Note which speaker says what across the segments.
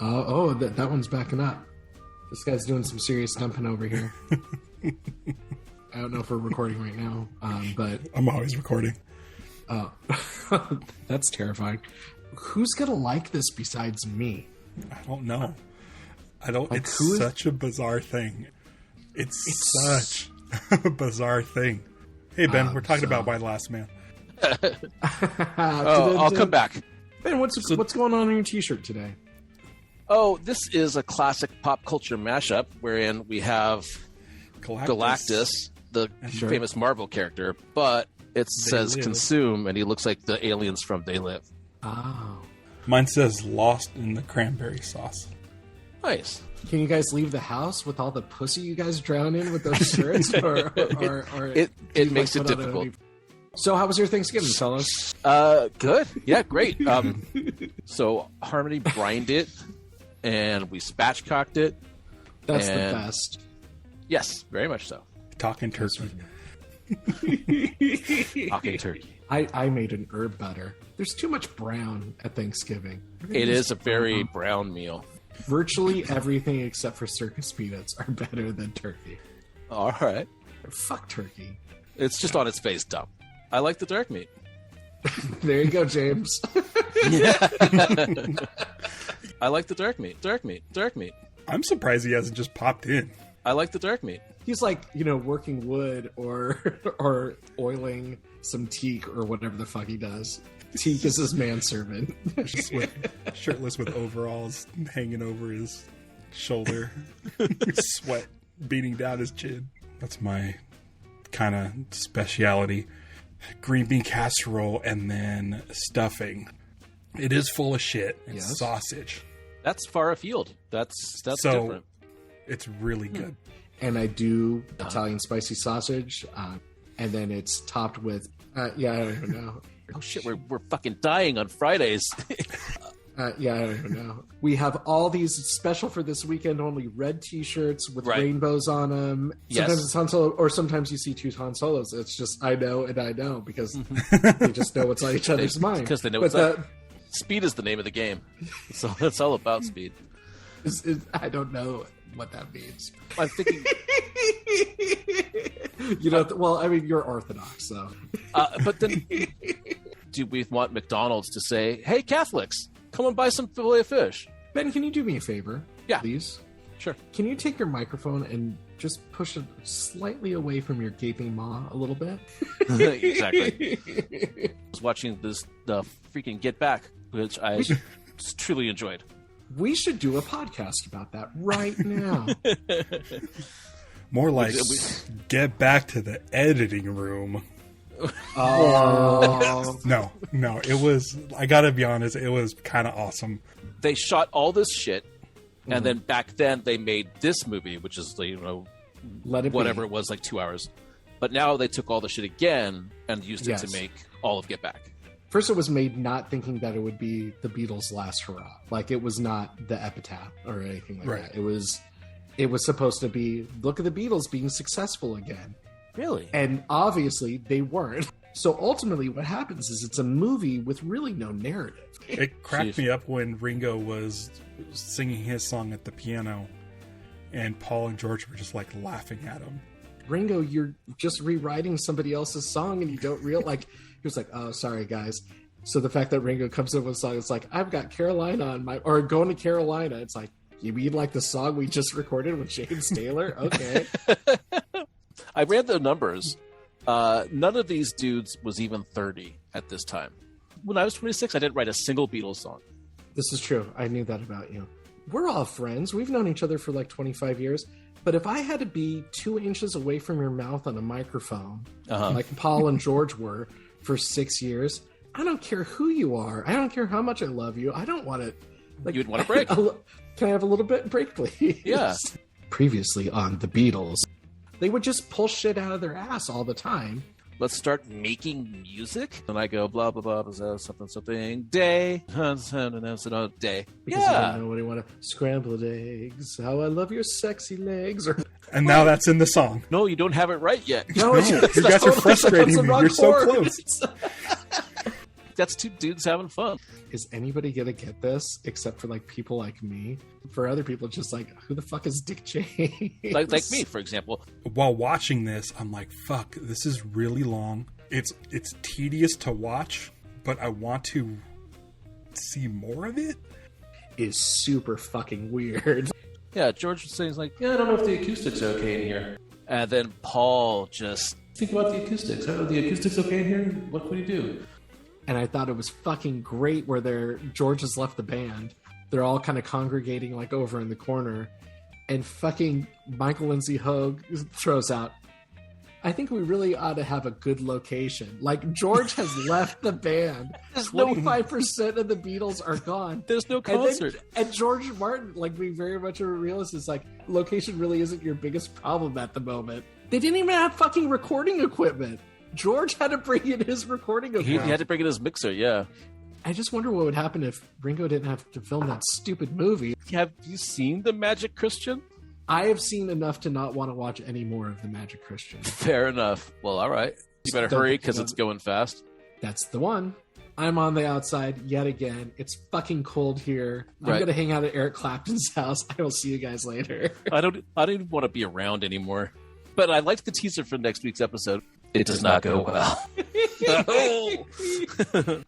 Speaker 1: That one's backing up. This guy's doing some serious dumping over here. I don't know if we're recording right now, but...
Speaker 2: I'm always recording.
Speaker 1: Oh, that's terrifying. Who's going to like this besides me?
Speaker 2: I don't know. It's such a bizarre thing. It's such a bizarre thing. Hey, Ben, we're talking about Why Last Man.
Speaker 3: I'll come back.
Speaker 1: Ben, what's going on in your t-shirt today?
Speaker 3: Oh, this is a classic pop culture mashup wherein we have Galactus, the famous Marvel character, but it says consume, and he looks like the aliens from They Live.
Speaker 1: Oh.
Speaker 2: Mine says lost in the cranberry sauce.
Speaker 3: Nice.
Speaker 1: Can you guys leave the house with all the pussy you guys drown in with those shirts? or
Speaker 3: it makes it difficult.
Speaker 1: So how was your Thanksgiving, fellas?
Speaker 3: Good. Yeah, great. So Harmony brined it, and we spatchcocked it.
Speaker 1: That's the best.
Speaker 3: Yes, very much so.
Speaker 2: Talking turkey.
Speaker 3: Talking turkey.
Speaker 1: I made an herb butter. There's too much brown at Thanksgiving.
Speaker 3: It is a very brown meal.
Speaker 1: Virtually everything except for circus peanuts are better than turkey.
Speaker 3: All right.
Speaker 1: Fuck turkey.
Speaker 3: It's just on its face dumb. I like the dark meat.
Speaker 1: There you go, James.
Speaker 3: I like the dark meat. Dark meat. Dark meat.
Speaker 2: I'm surprised he hasn't just popped in.
Speaker 3: I like the dark meat.
Speaker 1: He's like, working wood or oiling some teak or whatever the fuck he does. Teak is his manservant.
Speaker 2: Shirtless with overalls hanging over his shoulder. Sweat beating down his chin. That's my kind of speciality. Green bean casserole and then stuffing. It is full of shit and sausage.
Speaker 3: That's far afield. That's different.
Speaker 2: It's really good.
Speaker 1: And I do Italian spicy sausage, and then it's topped with I don't even know.
Speaker 3: Oh shit, we're fucking dying on Fridays.
Speaker 1: I don't even know. We have all these special for this weekend only red T-shirts with rainbows on them. Sometimes it's Han Solo, or sometimes you see two Han Solos. It's just I know and I know because they just know what's on each other's mind.
Speaker 3: Because they know what's up. Speed is the name of the game, so it's all about speed.
Speaker 1: I don't know what that means.
Speaker 3: I'm thinking.
Speaker 1: Well, I mean, you're Orthodox, so.
Speaker 3: But then, do we want McDonald's to say, "Hey, Catholics, come and buy some fillet of fish"?
Speaker 1: Ben, can you do me a favor?
Speaker 3: Yeah,
Speaker 1: please.
Speaker 3: Sure.
Speaker 1: Can you take your microphone and just push it slightly away from your gaping maw a little bit?
Speaker 3: Exactly. I was watching the freaking Get Back, which I truly enjoyed.
Speaker 1: We should do a podcast about that right now.
Speaker 2: More like get back to the editing room.
Speaker 1: Oh.
Speaker 2: No. It was, I gotta be honest, it was kind of awesome.
Speaker 3: They shot all this shit, and then back then they made this movie, which is, whatever it was, like 2 hours. But now they took all the shit again and used it to make all of Get Back.
Speaker 1: First, it was made not thinking that it would be the Beatles' last hurrah. Like, it was not the epitaph or anything like that. It was supposed to be, look at the Beatles being successful again.
Speaker 3: Really?
Speaker 1: And obviously, they weren't. So ultimately, what happens is it's a movie with really no narrative.
Speaker 2: It cracked me up when Ringo was singing his song at the piano, and Paul and George were just, laughing at him.
Speaker 1: Ringo, you're just rewriting somebody else's song, and you don't realize, he was like, oh, sorry, guys. So the fact that Ringo comes up with a song, it's like, I've got Carolina on my... Or Going to Carolina. It's like, you mean like the song we just recorded with James Taylor? Okay.
Speaker 3: I ran the numbers. None of these dudes was even 30 at this time. When I was 26, I didn't write a single Beatles song.
Speaker 1: This is true. I knew that about you. We're all friends. We've known each other for 25 years. But if I had to be 2 inches away from your mouth on a microphone, like Paul and George were for 6 years, I don't care who you are. I don't care how much I love you. I don't want to...
Speaker 3: You'd want a break.
Speaker 1: Can I have a little bit break, please?
Speaker 3: Yeah.
Speaker 1: Previously on The Beatles, they would just pull shit out of their ass all the time.
Speaker 3: Let's start making music. And I go, blah, blah, blah, blah, something, day. Day.
Speaker 1: Because I don't know what you want to... Scrambled eggs, how I love your sexy legs.
Speaker 2: And now that's in the song.
Speaker 3: No, you don't have it right yet.
Speaker 1: No,
Speaker 2: you guys are frustrating me. You're so close.
Speaker 3: that's two dudes having fun.
Speaker 1: Is anybody gonna get this except for like people like me? For other people, it's just like, who the fuck is Dick James?
Speaker 3: Like me, for example.
Speaker 2: While watching this, I'm like, fuck, this is really long. It's tedious to watch, but I want to see more of it.
Speaker 1: Is super fucking weird.
Speaker 3: Yeah, George was saying, he's like, yeah, I don't know if the acoustic's okay in here. And then Paul just... Think about the acoustics. Are the acoustics okay in here? What can we do?
Speaker 1: And I thought it was fucking great where George has left the band. They're all kind of congregating like over in the corner. And fucking Michael Lindsay Hogue throws out, I think we really ought to have a good location. Like, George has left the band. 25% of the Beatles are gone.
Speaker 3: There's no concert.
Speaker 1: And George Martin, like, we very much realize is like, location really isn't your biggest problem at the moment. They didn't even have fucking recording equipment. George had to bring in his recording equipment.
Speaker 3: He had to bring in his mixer, yeah.
Speaker 1: I just wonder what would happen if Ringo didn't have to film that stupid movie.
Speaker 3: Have you seen The Magic Christian?
Speaker 1: I have seen enough to not want to watch any more of The Magic Christian.
Speaker 3: Fair enough. Well, all right. You better hurry because it's going fast.
Speaker 1: That's the one. I'm on the outside yet again. It's fucking cold here. I'm going to hang out at Eric Clapton's house. I will see you guys later.
Speaker 3: I don't even want to be around anymore. But I liked the teaser for next week's episode. It does not go well.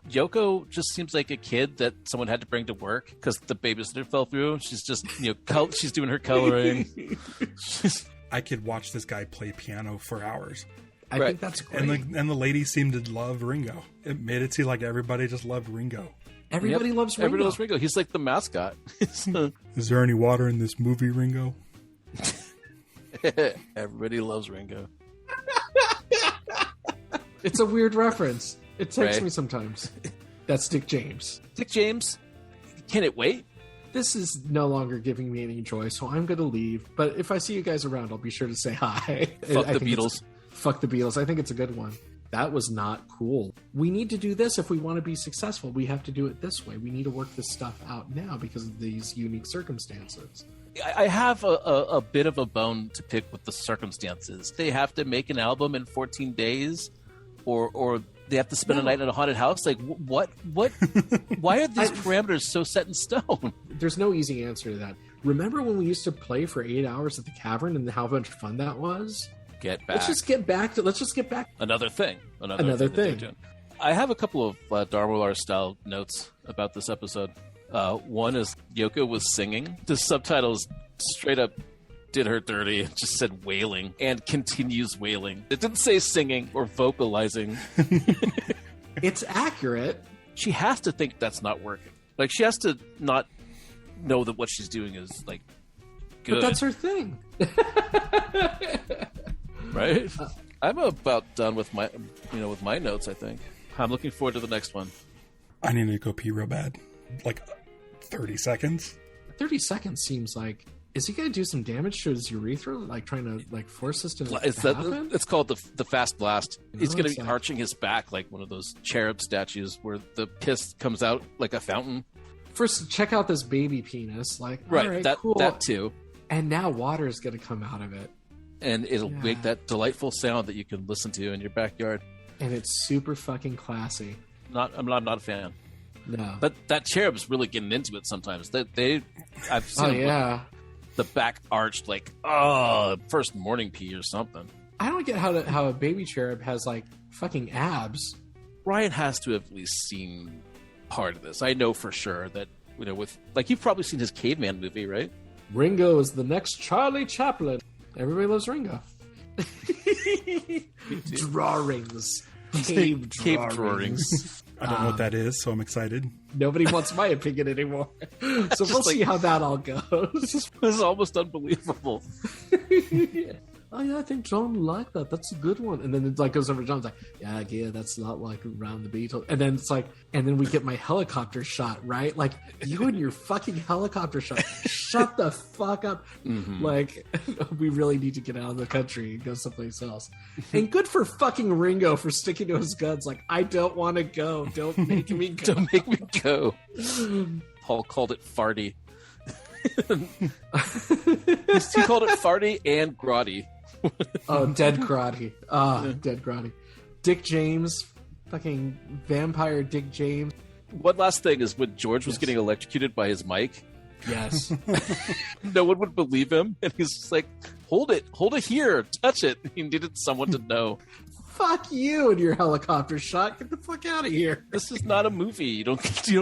Speaker 3: Yoko just seems like a kid that someone had to bring to work because the babysitter fell through. She's just, she's doing her coloring.
Speaker 2: I could watch this guy play piano for hours.
Speaker 1: I think that's great.
Speaker 2: And the lady seemed to love Ringo. It made it seem like everybody just loved Ringo.
Speaker 1: Everybody loves Ringo.
Speaker 3: Everybody loves Ringo. He's like the mascot.
Speaker 2: Is there any water in this movie, Ringo?
Speaker 3: Everybody loves Ringo.
Speaker 1: It's a weird reference. It takes me sometimes. That's Dick James.
Speaker 3: Dick James, can it wait?
Speaker 1: This is no longer giving me any joy, so I'm going to leave. But if I see you guys around, I'll be sure to say hi.
Speaker 3: Fuck the Beatles.
Speaker 1: Fuck the Beatles. I think it's a good one. That was not cool. We need to do this if we want to be successful. We have to do it this way. We need to work this stuff out now because of these unique circumstances.
Speaker 3: I have a bit of a bone to pick with the circumstances. They have to make an album in 14 days, or they have to spend a night in a haunted house. Like, what? Why are these parameters so set in stone?
Speaker 1: There's no easy answer to that. Remember when we used to play for 8 hours at the Cavern and how much fun that was? Let's just get back.
Speaker 3: Another thing.
Speaker 1: Another thing.
Speaker 3: I have a couple of Dharmalars style notes about this episode. One is Yoko was singing. The subtitles straight up did her dirty. It just said wailing and continues wailing. It didn't say singing or vocalizing.
Speaker 1: It's accurate.
Speaker 3: She has to think that's not working. Like, she has to not know that what she's doing is, like, good.
Speaker 1: But that's her thing.
Speaker 3: Right? I'm about done with my notes, I think. I'm looking forward to the next one.
Speaker 2: I need to go pee real bad. Like 30 seconds.
Speaker 1: 30 seconds seems like... Is he going to do some damage to his urethra? Like, trying to, like, force this to happen?
Speaker 3: It's called the fast blast. He's going to be arching his back like one of those cherub statues where the piss comes out like a fountain.
Speaker 1: First, check out this baby penis. Like,
Speaker 3: right,
Speaker 1: all right,
Speaker 3: that,
Speaker 1: cool.
Speaker 3: that too.
Speaker 1: And now water is going to come out of it.
Speaker 3: And it'll make that delightful sound that you can listen to in your backyard.
Speaker 1: And it's super fucking classy.
Speaker 3: I'm not a fan.
Speaker 1: No.
Speaker 3: But that cherub's really getting into it sometimes. I've seen the back arched like, first morning pee or something.
Speaker 1: I don't get how a baby cherub has, like, fucking abs.
Speaker 3: Ryan has to have at least seen part of this. I know for sure that, with, like, you've probably seen his Caveman movie, right?
Speaker 1: Ringo is the next Charlie Chaplin. Everybody loves Ringo. Drawings. Cave drawings.
Speaker 2: I don't know what that is, so I'm excited.
Speaker 1: Nobody wants my opinion anymore. So we'll see how that all goes.
Speaker 3: This is almost unbelievable.
Speaker 1: Oh, yeah, I think John liked that. That's a good one. And then it, like, goes over to John's like, yeah, that's not like around the Beatles. And then it's like, and then we get my helicopter shot, right? Like, you and your fucking helicopter shot. Shut the fuck up. Mm-hmm. Like, we really need to get out of the country and go someplace else. And good for fucking Ringo for sticking to his guns. Like, I don't want to go. Don't make me go.
Speaker 3: Don't make me go. Paul called it farty. He called it farty and grotty.
Speaker 1: Oh, dead grotty. Dead grotty. Dick James, Fucking vampire Dick James.
Speaker 3: One last thing is when George was getting electrocuted by his mic.
Speaker 1: Yes.
Speaker 3: No one would believe him. And he's just like, hold it here, touch it. He needed someone to know.
Speaker 1: Fuck you and your helicopter shot. Get the fuck out of here.
Speaker 3: This is not a movie. You don't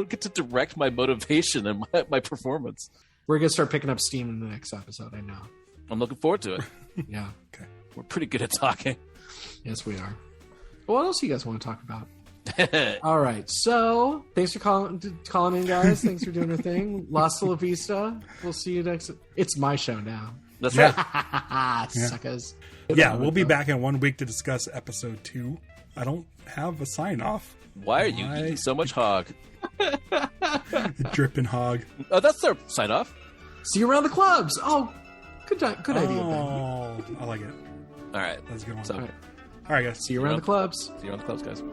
Speaker 3: get to direct my motivation and my performance.
Speaker 1: We're going to start picking up steam in the next episode, I know.
Speaker 3: I'm looking forward to it.
Speaker 1: Yeah.
Speaker 2: Okay.
Speaker 3: We're pretty good at talking.
Speaker 1: Yes, we are. What else do you guys want to talk about? All right, so thanks for calling in, guys. Thanks for doing your thing. Hasta la vista. We'll see you next. It's my show now.
Speaker 3: That's right.
Speaker 1: Suckers.
Speaker 2: Yeah, we'll be back in 1 week to discuss episode 2. I don't have a sign off.
Speaker 3: Why are you eating so much hog?
Speaker 2: Dripping hog.
Speaker 3: Oh, that's their sign off.
Speaker 1: See you around the clubs. Oh, good idea, Ben.
Speaker 2: Oh, I like it.
Speaker 3: All right,
Speaker 2: that's a good one.
Speaker 3: So,
Speaker 2: all right, guys.
Speaker 1: See you around the clubs.
Speaker 3: See you around the clubs, guys.